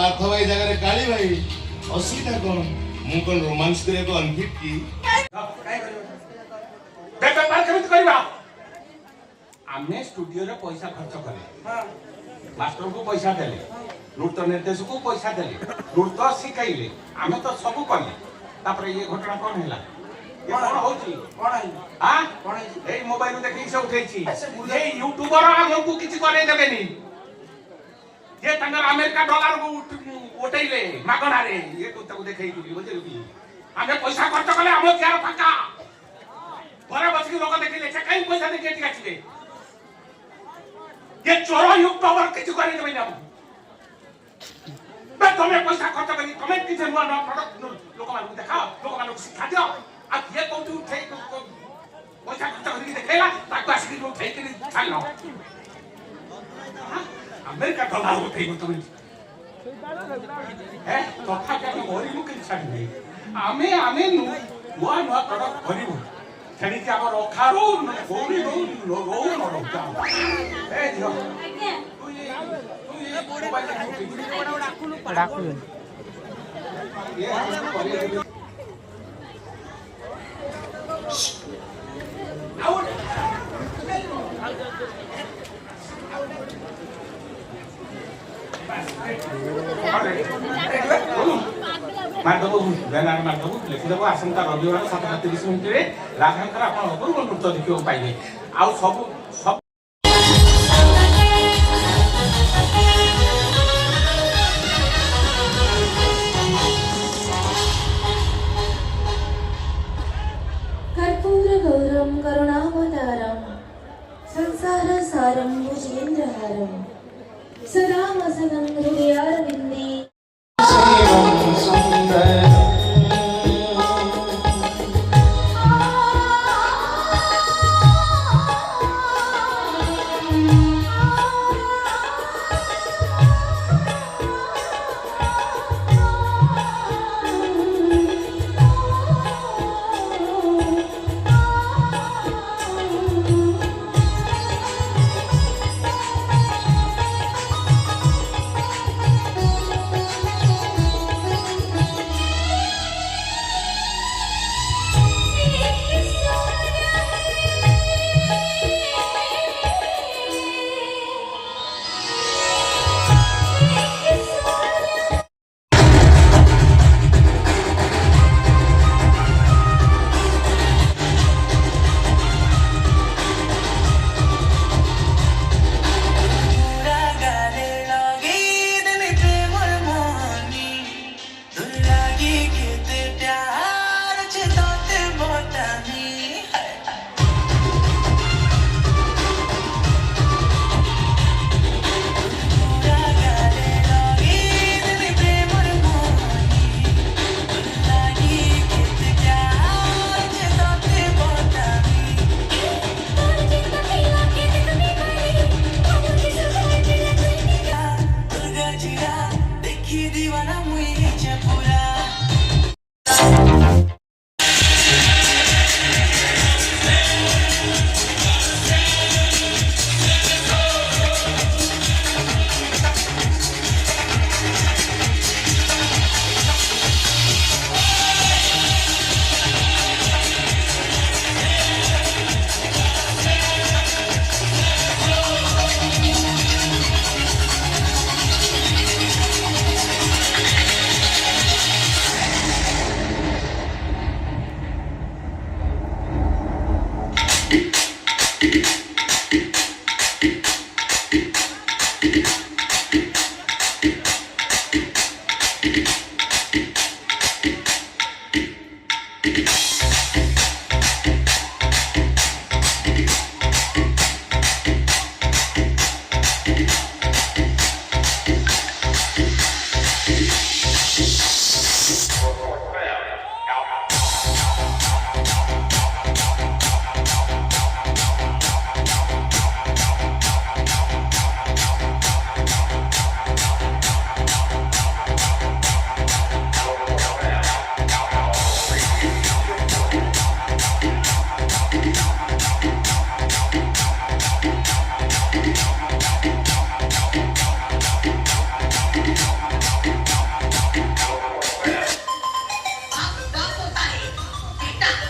पार्थ भाई जगह काली भाई असुविधा कौन मु कौन रोमांस करे को अनफिट की बेपार केमिति करबा आमे स्टूडियो रे पैसा खर्च कले मास्टर को पैसा देले नृत्य निर्देशक को पैसा देले नृत्य सिखाइले आमे तो सब कले तापर ये घटना कौन हैला ये कौन होची कौन है हां कौन है ए मोबाइल देखि से उठैछि ए यूट्यूबर हमकु किछि करे देबेनी ये तंगर अमेरिका डॉलर को उठैले मागणा रे ये तो तक देखै दिली बुझिलु आमे पैसा खर्च कले हम क्यार फाका घरे बसकी लोग देखिले से कहीं पैसा देके टिका छिले ये चोर यूट्यूबर किछु करे देबे ना बे तुमे पैसा खर्च करी तुमे किछु नुआ नुआ प्रोडक्ट लोक मान देखाओ लोक मान शिक्षा दियो आ ये तो तू उठै पैसा खर्च करी देखेला ताको आसी तू उठै करी छालो अमेरिका डॉलर उठै को तुमे ए तथा के मोरी मुके छाडी नै आमे आमे नुआ नुआ प्रोडक्ट करिबो छड़ी के हमर अखारो गोरी रो रो न रोका ए जो आज्ञा तू ये मोबाइल डाकुल ये आउट माधव बैनर माधव लिखिदेव आसंता रविवार 7:30 मिनिट राघांकर आप नृत्य देखा पाइबे आउ सब सब कर्पूर गौरम करुणावतारम संसार सारम भुजेन्द्रहारम सदा वसनं हृदयारविन्दे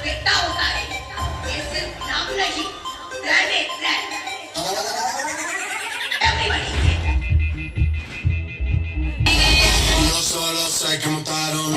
बिकता होता है। ये सिर्फ नाम नहीं, ब्रांड है, brand. Everybody. Yo solo sé que montaron.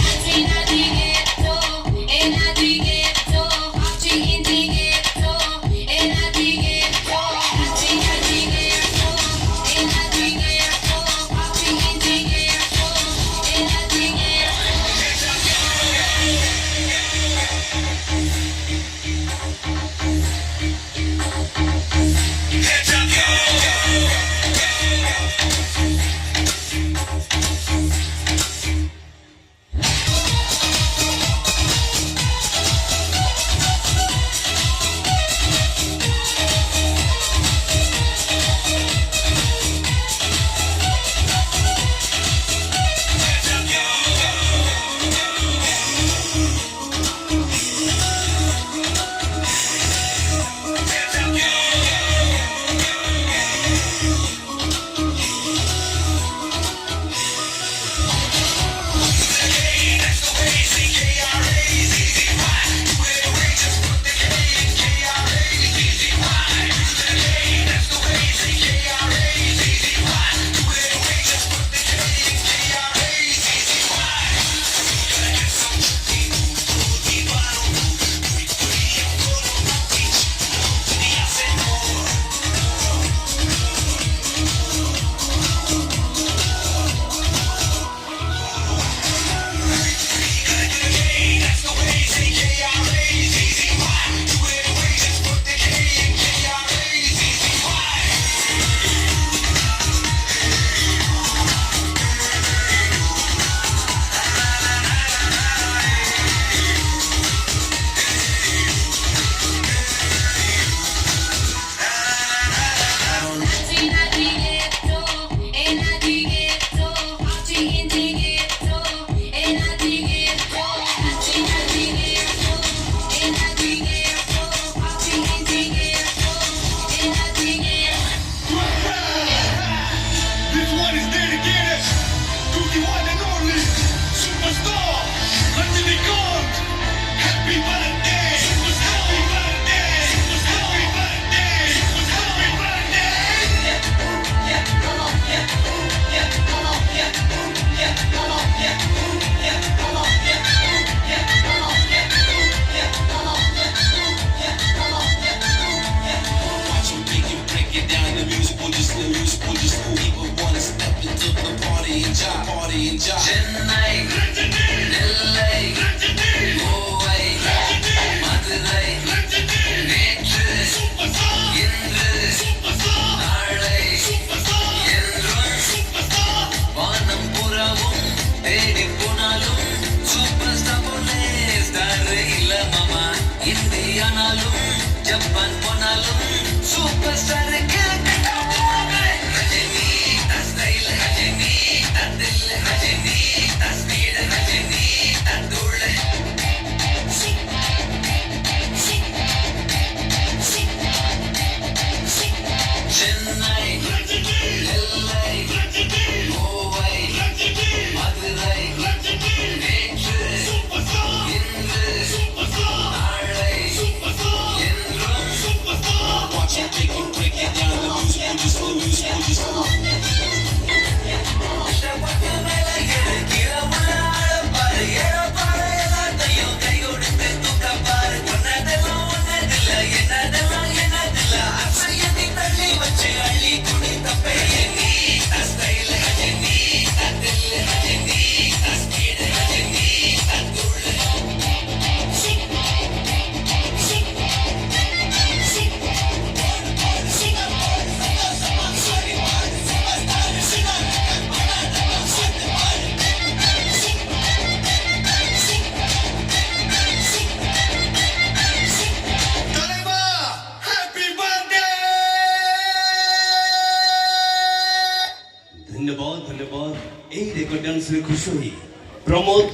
Pramod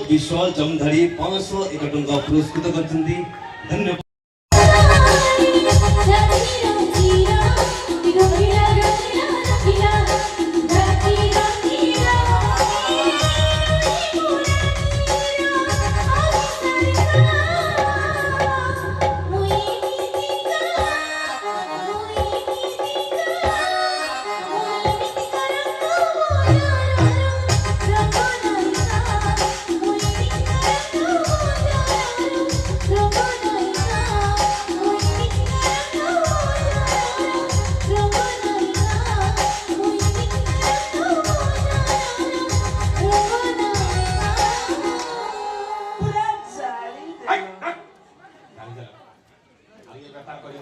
Vishwal जमधारी 501 टंका पुरस्कृत करछन्ती धन्यवाद। ବେପାର କରିବ